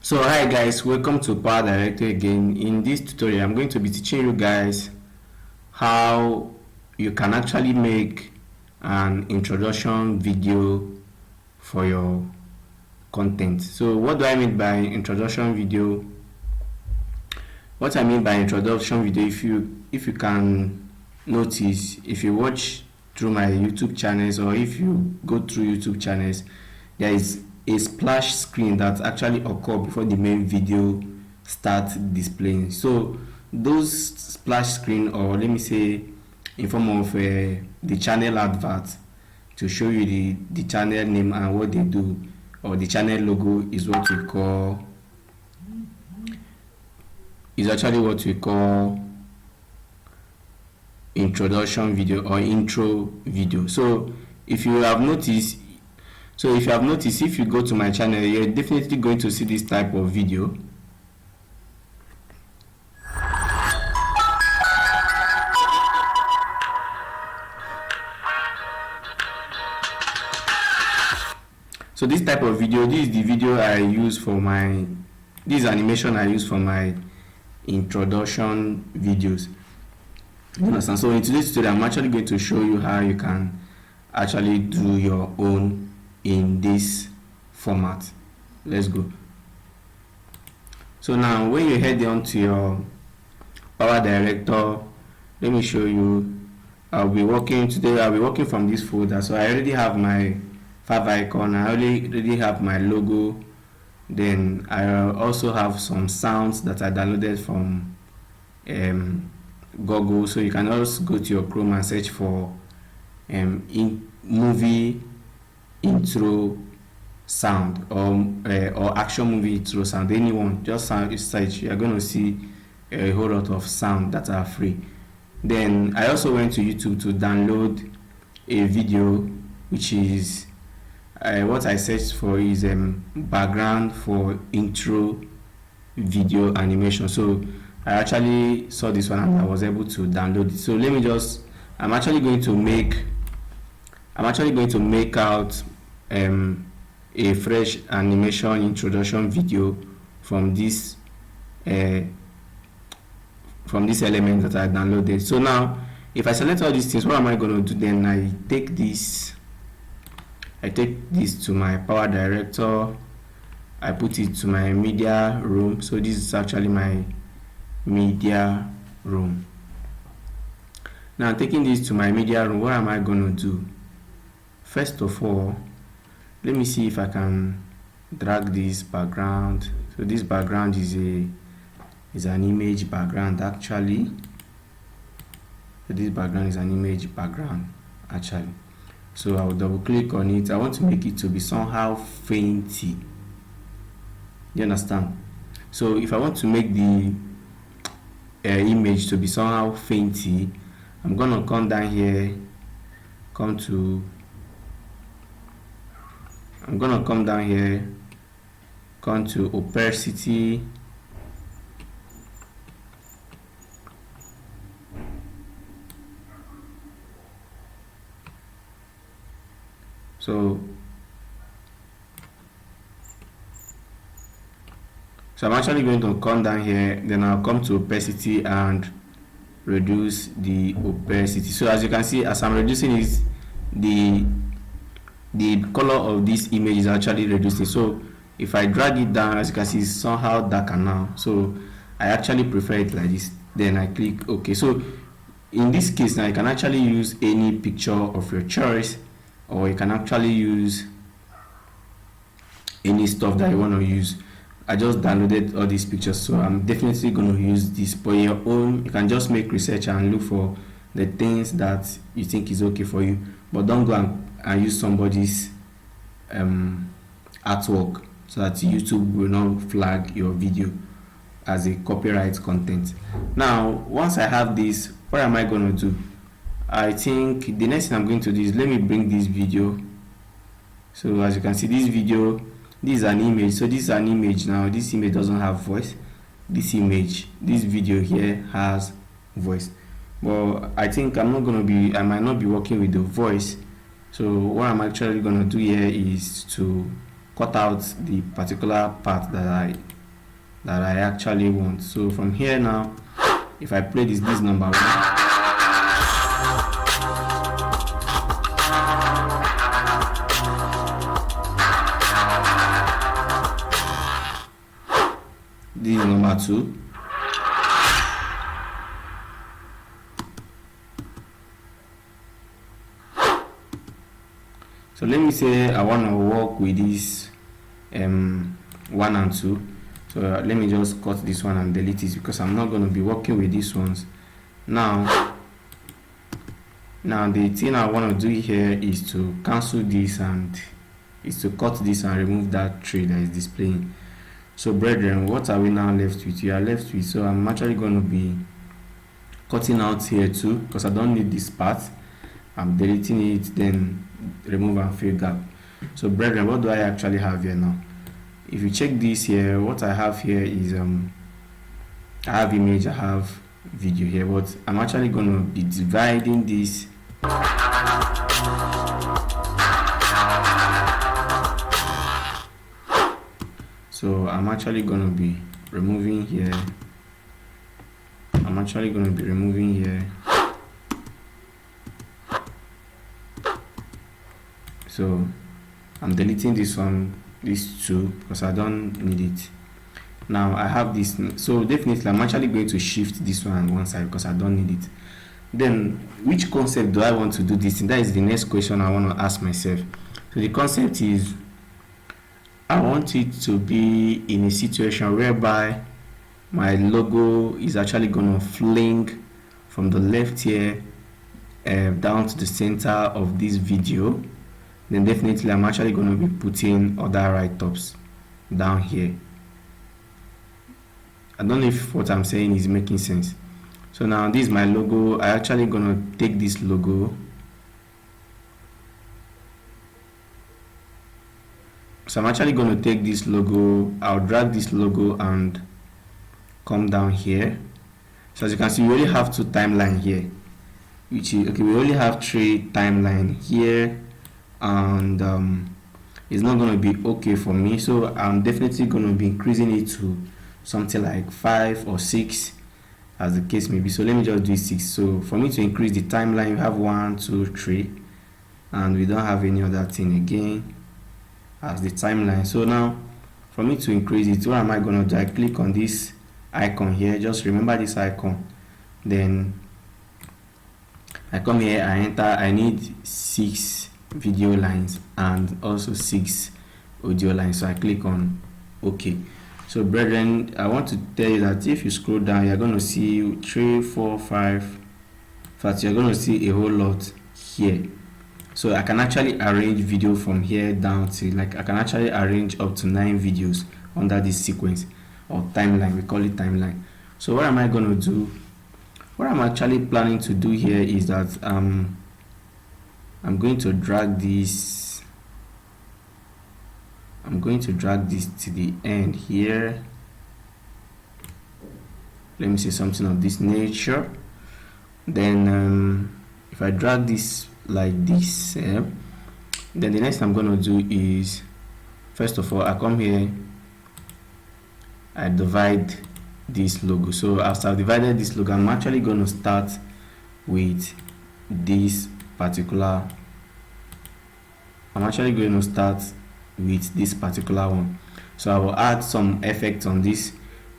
So hi guys, welcome to PowerDirector again. In this tutorial I'm going to be teaching you guys how you can actually make an introduction video for your content. So what do I mean by introduction video? What I mean by introduction video, if you can notice, if you watch through my YouTube channels or if you go through YouTube channels, there is a splash screen that actually occur before the main video starts displaying. So those splash screen, or let me say in form of the channel advert to show you the channel name and what they do, or the channel logo, is what we call, is actually what we call introduction video or intro video. So if you have noticed, if you go to my channel, you're definitely going to see this type of video. So this type of video, this is the video I use for my, this animation I use for my introduction videos. You understand? So in today's tutorial, I'm actually going to show you how you can actually do your own in this format. Let's go. So now when you head on to your PowerDirector, let me show you. I'll be working from this folder. So I already have my five icon, I already have my logo, then I also have some sounds that I downloaded from Google. So you can also go to your Chrome and search for movie intro sound or action movie intro sound, anyone, just search. You are going to see a whole lot of sound that are free. Then I also went to YouTube to download a video, which is what I searched for is background for intro video animation. So I actually saw this one and I was able to download it. So let me just, I'm actually going to make out a fresh animation introduction video from this element that I downloaded. So now if I select all these things, what am I going to do? Then I take this to my PowerDirector, I put it to my media room. So this is actually my media room. Now taking this to my media room, what am I going to do? First of all, let me see if I can drag this background. So this background is an image background actually. So this background is an image background actually. So I will double click on it. I want to make it to be somehow fainty. You understand? So if I want to make the image to be somehow fainty, I'm gonna come down here, come to opacity, so I'm actually going to come down here, then I'll come to opacity and reduce the opacity. So as you can see, as I'm reducing it, the color of this image is actually reducing. So if I drag it down, as you can see, it's somehow darker now. So I actually prefer it like this. Then I click OK. So in this case now, you can actually use any picture of your choice, or you can actually use any stuff that you want to use. I just downloaded all these pictures, so I'm definitely going to use this. But your own, you can just make research and look for the things that you think is okay for you, but don't go and use somebody's artwork, so that YouTube will not flag your video as a copyright content. Now once I have this, what am I going to do? I think the next thing I'm going to do is, let me bring this video. So as you can see, this video, this is an image. So this is an image. Now this image doesn't have voice. This video here has voice, but I think I might not be working with the voice. So what I'm actually going to do here is to cut out the particular part that that I actually want. So from here now, if I play this number 1, this is number 2. So let me say I want to work with this 1 and 2. So let me just cut this one and delete it because I'm not going to be working with these ones. Now the thing I want to do here is to cancel this and is to cut this and remove that tree that is displaying. So brethren, what are we now left with? We are left with, so I'm actually going to be cutting out here too because I don't need this part. I'm deleting it, then remove and fill gap. So brethren, what do I actually have here now? If you check this here, what I have here is I have image, I have video here, but I'm actually going to be dividing this. So I'm actually going to be removing here. So I'm deleting this one, these two, because I don't need it. Now I have this, so definitely I'm actually going to shift this one on one side because I don't need it. Then which concept do I want to do this in? That is the next question I want to ask myself. So the concept is I want it to be in a situation whereby my logo is actually going to fling from the left here down to the center of this video. Then definitely I'm actually going to be putting other write-ups down here. I don't know if what I'm saying is making sense. So now this is my logo. I'm actually going to take this logo. So I'm actually going to take this logo. I'll drag this logo and come down here. So as you can see, we only have 2 timelines here, which is okay. We only have 3 timelines here, and it's not going to be okay for me. So I'm definitely going to be increasing it to something like 5 or 6, as the case may be. So let me just do 6. So for me to increase the timeline, we have 1, 2, 3, and we don't have any other thing again as the timeline. So now for me to increase it, what am I going to do? I click on this icon here. Just remember this icon. Then I come here, I enter, I need 6 video lines and also 6 audio lines. So I click on OK. So brethren, I want to tell you that if you scroll down, you're going to see 3, 4, 5. In fact, you're going to see a whole lot here. So I can actually arrange video from here down to, like, I can actually arrange up to 9 videos under this sequence or timeline. We call it timeline. So what am I going to do? What I'm actually planning to do here is that I'm going to drag this. I'm going to drag this to the end here. Let me say something of this nature. Then if I drag this like this, then the next I'm going to do is, first of all, I come here, I divide this logo. So after I've divided this logo, I'm actually going to start with this particular one. So I will add some effects on this.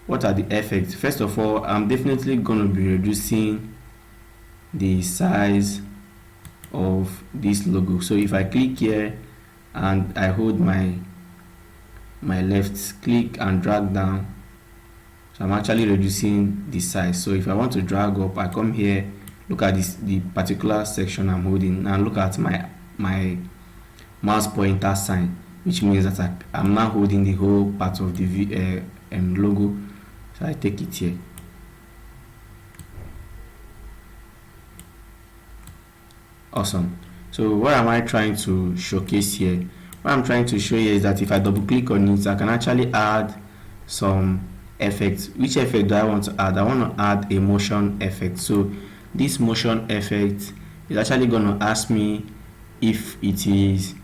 What are the effects? First of all, I'm definitely going to be reducing the size of this logo. So if I click here and I hold my left click and drag down, so I'm actually reducing the size. So if I want to drag up, I come here, look at this, the particular section I'm holding, and look at my mouse pointer sign, which means that I'm now holding the whole part of the logo. So I take it here. Awesome. So what am I trying to showcase here? What I'm trying to show you is that if I double click on it, I can actually add some effects. Which effect do I want to add? I want to add a motion effect. So this motion effect is actually going to ask me if it is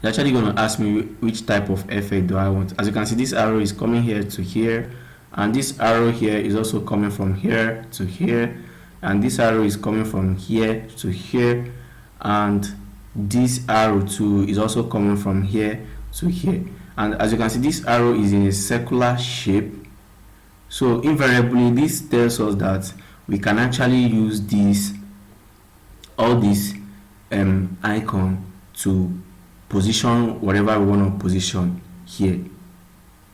It's actually going to ask me which type of effect do I want. As you can see, this arrow is coming here to here, and this arrow here is also coming from here to here, and this arrow is coming from here to here, and this arrow too is also coming from here to here. And as you can see, this arrow is in a circular shape, so invariably this tells us that we can actually use this icon to position whatever we want to position here.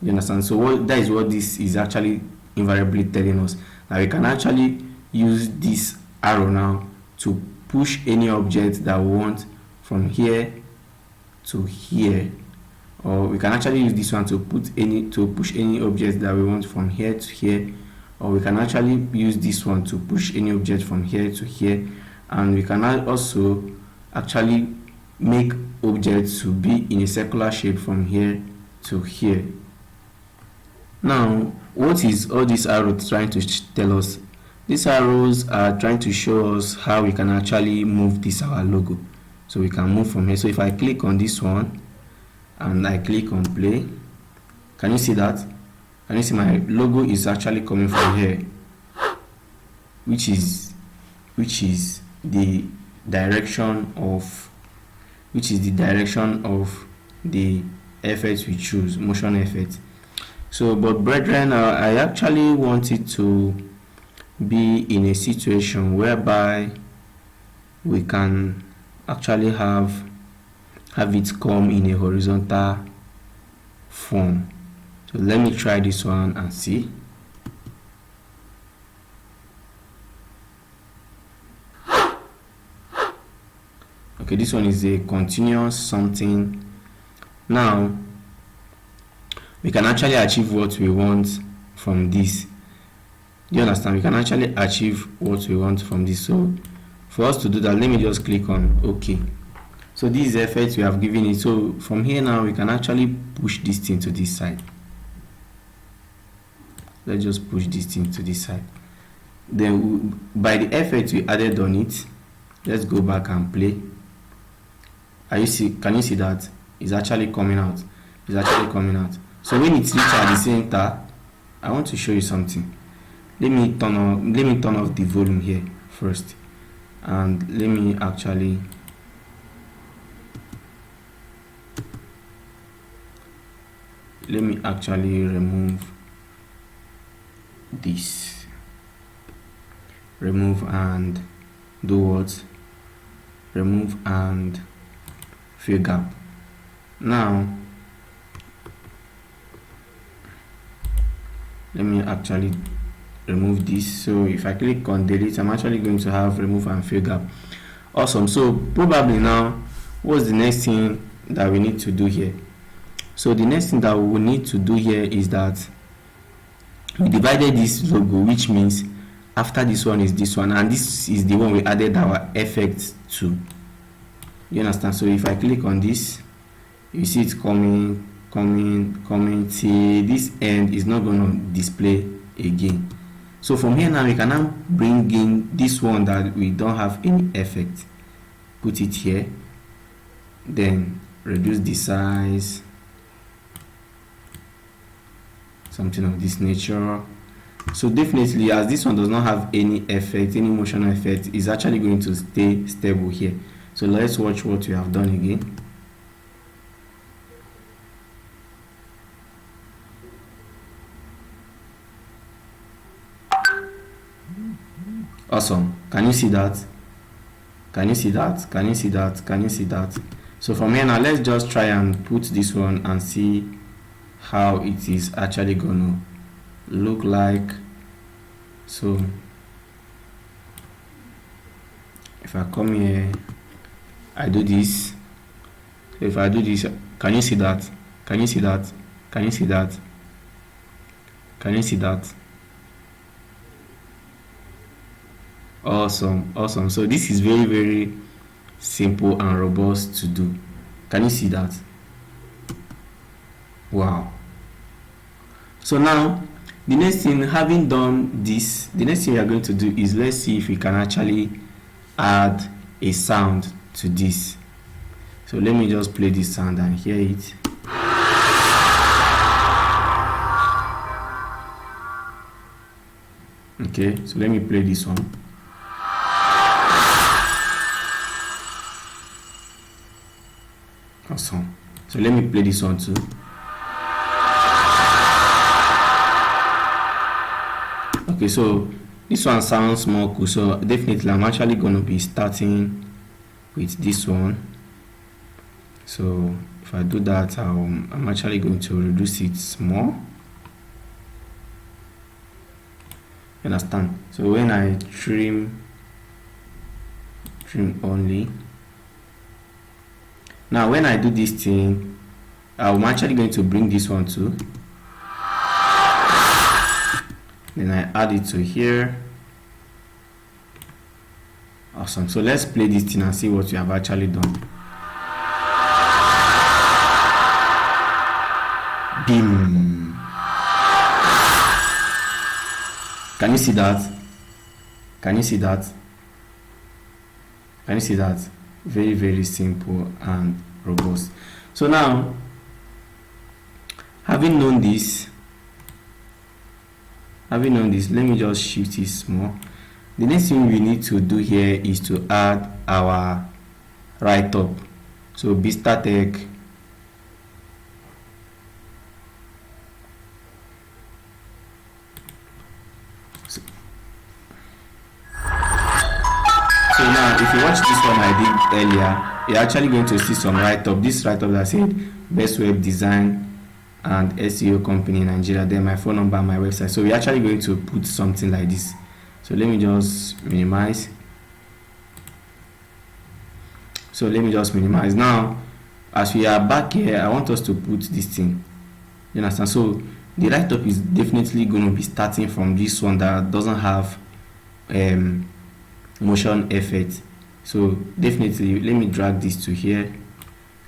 You understand? So that is what this is actually invariably telling us, that we can actually use this arrow now to push any object that we want from here to here, or we can actually use this one to push any object that we want from here to here, or we can actually use this one to push any object from here to here, and we can also actually make objects to be in a circular shape from here to here. Now, what is all these arrows trying to tell us? These arrows are trying to show us how we can actually move this our logo. So we can move from here. So if I click on this one and I click on play, can you see that? Can you see my logo is actually coming from here, which is the direction of the effect we choose, motion effect. So, but brethren, I actually want it to be in a situation whereby we can actually have it come in a horizontal form. So let me try this one and see. Okay, this one is a continuous something. Now we can actually achieve what we want from this. Do you understand? We can actually achieve what we want from this. So for us to do that, let me just click on OK. So this is the effect we have given it. So from here now, we can actually push this thing to this side. Let's just push this thing to this side. Then by the effect we added on it, let's go back and play. Can you see that? It's actually coming out. It's actually coming out. So when it's reached at the center, I want to show you something. Let me turn off the volume here first, and let me actually remove this. Remove and do what? Remove and fill gap. Now let me actually remove this. So if I click on delete, I'm actually going to have remove and fill gap. Awesome. So probably now, what's the next thing that we need to do here? So the next thing that we will need to do here is that we divided this logo, which means after this one is this one, and this is the one we added our effects to. You understand? So if I click on this, you see it's coming till this end is not going to display again. So from here now, we can now bring in this one that we don't have any effect, put it here, then reduce the size, something of this nature. So definitely, as this one does not have any effect, any motion effect, is actually going to stay stable here. So let's watch what we have done again. Awesome. Can you see that? Can you see that? Can you see that? Can you see that? So from here now, let's just try and put this one and see how it is actually gonna look like. So if I come here, I do this. So if I do this, can you see that? Can you see that? Can you see that? Can you see that? Awesome, awesome. So this is very, very simple and robust to do. Can you see that? Wow. So now the next thing, having done this, the next thing we are going to do is, let's see if we can actually add a sound to this. So let me just play this sound and hear it. Okay, so let me play this one. Awesome. So let me play this one too. Okay, so this one sounds more cool, so definitely I'm actually going to be starting with this one. So if I do that, I'm actually going to reduce it more. You understand? So when I trim only, now when I do this thing, I'm actually going to bring this one too. Then I add it to here. Awesome. So let's play this thing and see what we have actually done. Bim. Can you see that? Can you see that? Can you see that? Very, very simple and robust. So now, having known this, let me just shift it small. The next thing we need to do here is to add our write-up. So BSTER-Tech, so now if you watch this one I did earlier, you're actually going to see some write-up. This write-up that said best web design and SEO company in Nigeria, then my phone number and my website. So we're actually going to put something like this. So let me just minimize. So let me just minimize. Now as we are back here, I want us to put this thing. You understand? So the write-up is definitely going to be starting from this one that doesn't have motion effect. So definitely let me drag this to here.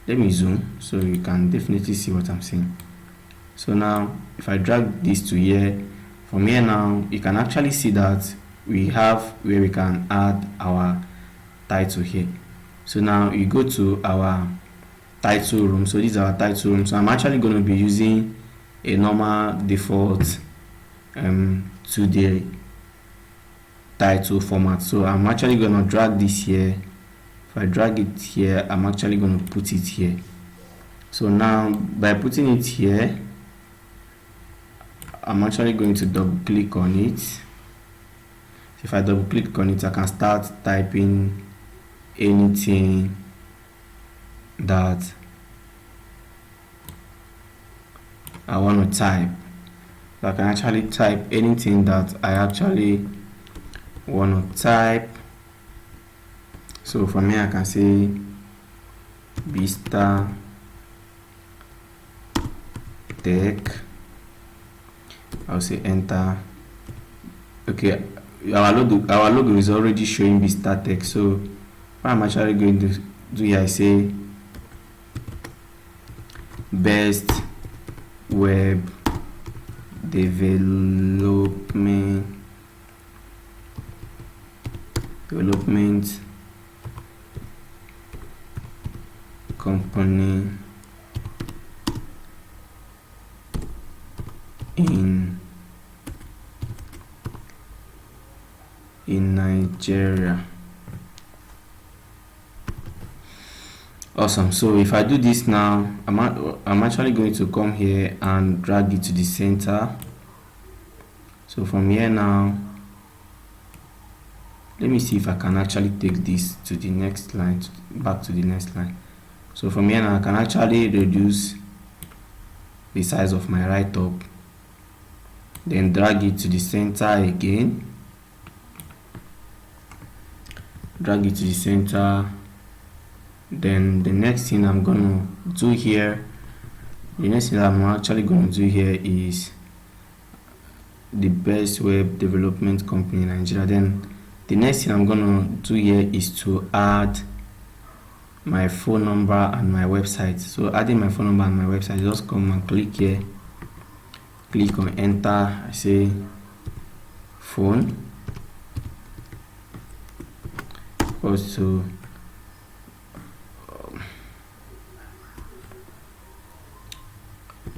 Let me zoom so you can definitely see what I'm saying. So now if I drag this to here, from here now you can actually see that we have where we can add our title here. So now you go to our title room. So this is our title room. So I'm actually going to be using a normal default 2D title format. So I'm actually going to drag this here. If I drag it here, I'm actually going to put it here. So now by putting it here, I'm actually going to double click on it. If I double click on it, I can start typing anything that I want to type. So I can actually type anything that I actually want to type. So from here I can say BSTER-Tech. I'll say enter. Okay, our logo is already showing BSTER-Tech. So what I'm actually going to do here, I say best web development company in Nigeria. Awesome. So if I do this now, I'm actually going to come here and drag it to the center. So from here now, let me see if I can actually take this to the next line, back to the next line. So from here now I can actually reduce the size of my write-up, then drag it to the center again, drag it to the center. Then the next thing I'm gonna do here, is the best web development company in Nigeria. Then the next thing I'm gonna do here is to add my phone number and my website. So adding my phone number and my website, just come and click here, click on enter. I say phone equals to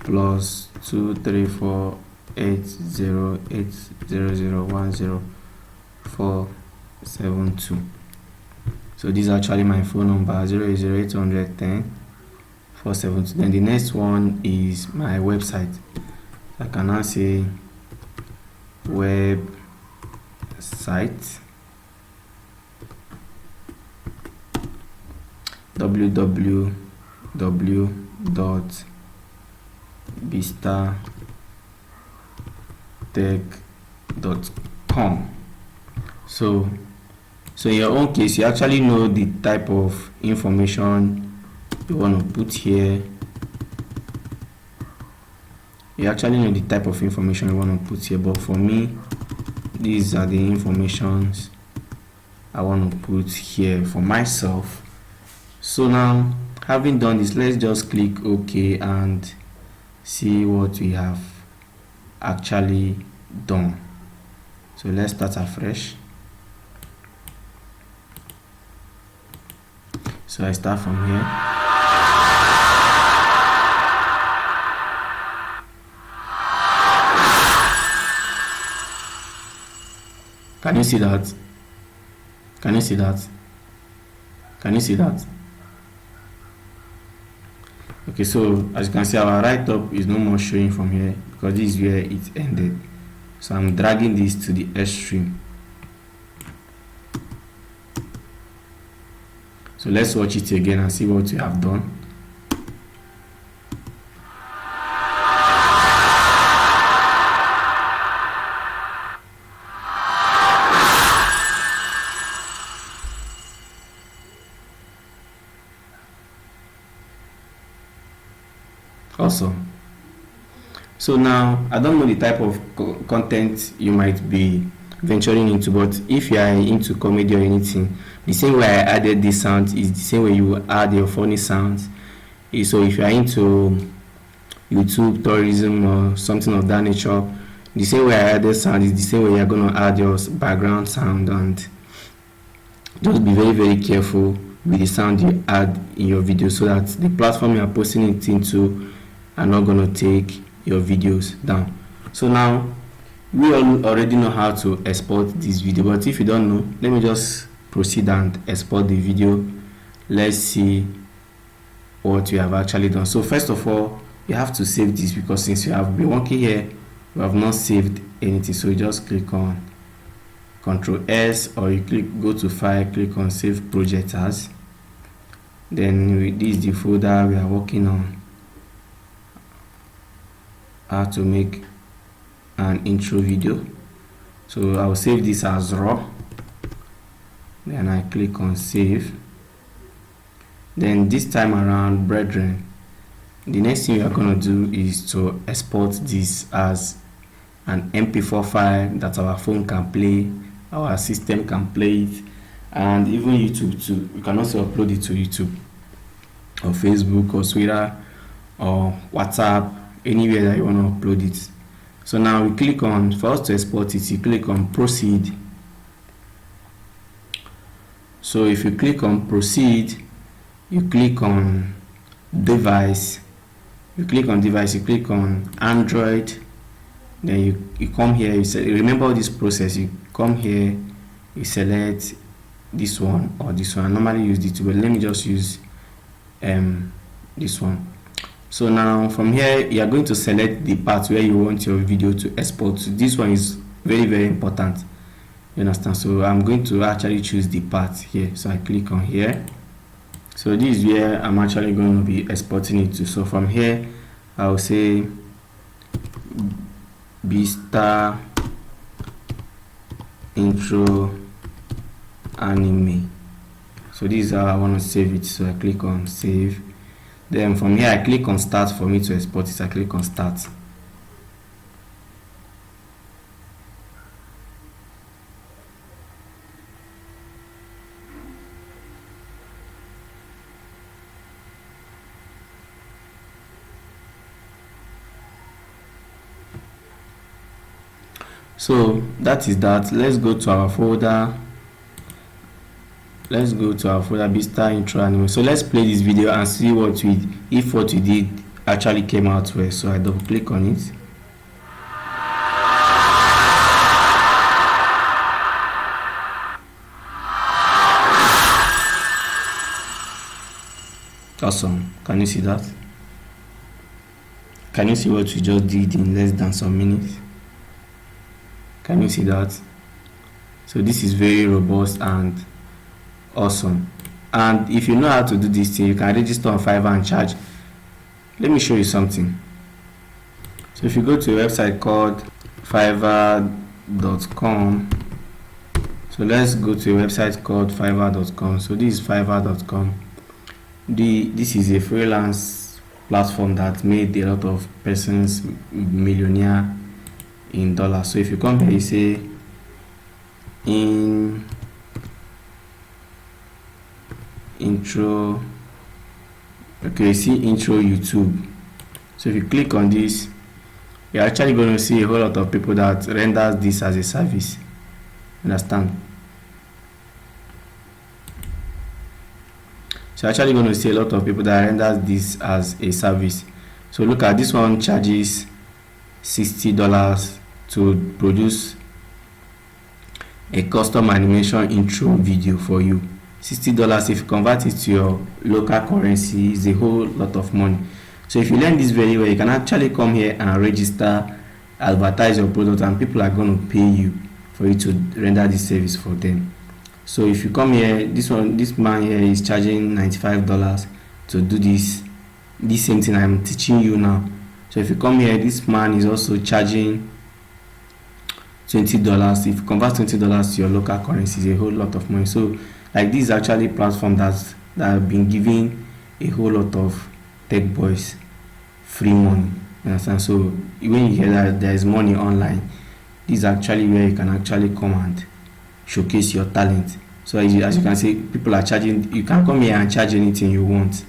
+23480801047. So this is actually my phone number, 080801047. Then the next one is my website. I can now say website www.bstertech.com. So in your own case, you actually know the type of information you want to put here. You actually know the type of information you want to put here, but for me, these are the informations I want to put here for myself. So now, having done this, let's just click OK and see what we have actually done. So let's start afresh. So I start from here. Can you see that? Can you see that? Can you see that? Okay, so as you can see, our write-up is no more showing from here because this is where it ended. So I'm dragging this to the extreme. So let's watch it again and see what we have done. Awesome. So now I don't know the type of content you might be venturing into, but if you are into comedy or anything, the same way I added this sound is the same way you add your funny sounds. So if you are into YouTube tourism or something of that nature, the same way I added sound is the same way you're going to add your background sound. And just be very, very careful with the sound you add in your video so that the platform you are posting it into are not going to take your videos down. So now we already know how to export this video, but if you don't know, let me just proceed and export the video. Let's see what you have actually done. So first of all, you have to save this because since you have been working here, you have not saved anything. So you just click on Ctrl S, or you go to File, click on Save Project As. Then this is the folder we are working on, how to make an intro video. So I'll save this as raw, then I click on Save. Then this time around, brethren, the next thing you are going to do is to export this as an MP4 file that our phone can play, our system can play it, and even YouTube too. You can also upload it to YouTube or Facebook or Twitter or WhatsApp, anywhere that you want to upload it. So now we click on, for us to export it, you click on Proceed. So if you click on Proceed, you click on Device, you click on Android, then you come here, you say, remember all this process, you come here, you select this one or this one. I normally use the two, but let me just use this one. So now from here, you are going to select the part where you want your video to export. So this one is very, very important. You understand? So I'm going to actually choose the part here. So I click on here. So this is where I'm actually going to be exporting it to. So from here, I'll say BSTER intro anime. So this is how I want to save it. So I click on Save. Then from here, I click on Start for me to export it. I click on Start. So that is that. Let's go to our folder. BSTER intro anime. So let's play this video and see what we did actually came out well. So I double click on it. Awesome. Can you see that? Can you see what we just did in less than some minutes? Can you see that? So this is very robust and awesome. And if you know how to do this thing, you can register on Fiverr and charge. Let me show you something. So if you go to a website called fiverr.com, so let's go to a website called fiverr.com. So this is fiverr.com. This is a freelance platform that made a lot of persons millionaire in dollars. So if you come here, you say in intro, okay, you see intro YouTube. So if you click on this, you're actually going to see a whole lot of people that renders this as a service. Understand? So you're actually going to see a lot of people that renders this as a service. So look at this one, charges $60 to produce a custom animation intro video for you. $60, if you convert it to your local currency, is a whole lot of money. So if you learn this very well, you can actually come here and register, advertise your product, and people are going to pay you for you to render this service for them. So if you come here, this man here is charging $95 to do this same thing I'm teaching you now. So if you come here, this man is also charging $20. If you convert $20 to your local currency, is a whole lot of money. So like, this is actually a platform that have been giving a whole lot of tech boys free money. You understand? So when you hear that there is money online, this is actually where you can actually come and showcase your talent. So as you can see, people are charging. You can come here and charge anything you want.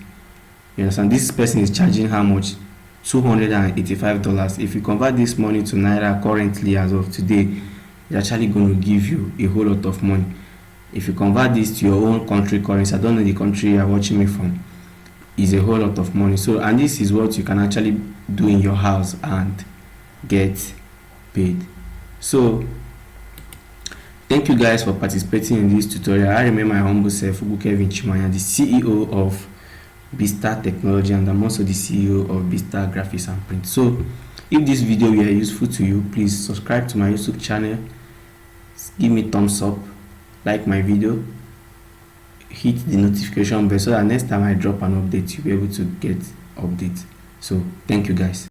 You understand? This person is charging how much? $285. If you convert this money to naira currently as of today, it's actually going to give you a whole lot of money. If you convert this to your own country currency, I don't know the country you are watching me from, is a whole lot of money. So, and this is what you can actually do in your house and get paid. So thank you guys for participating in this tutorial. I remain my humble self, UGWU KELVIN CHIMUANYA, the CEO of BSTER-TECHNOLOGY, and I'm also the CEO of BSTER Graphics and Print. So if this video were useful to you, please subscribe to my YouTube channel, give me thumbs up, like my video, hit the notification bell so that next time I drop an update, you'll be able to get updates. So thank you guys.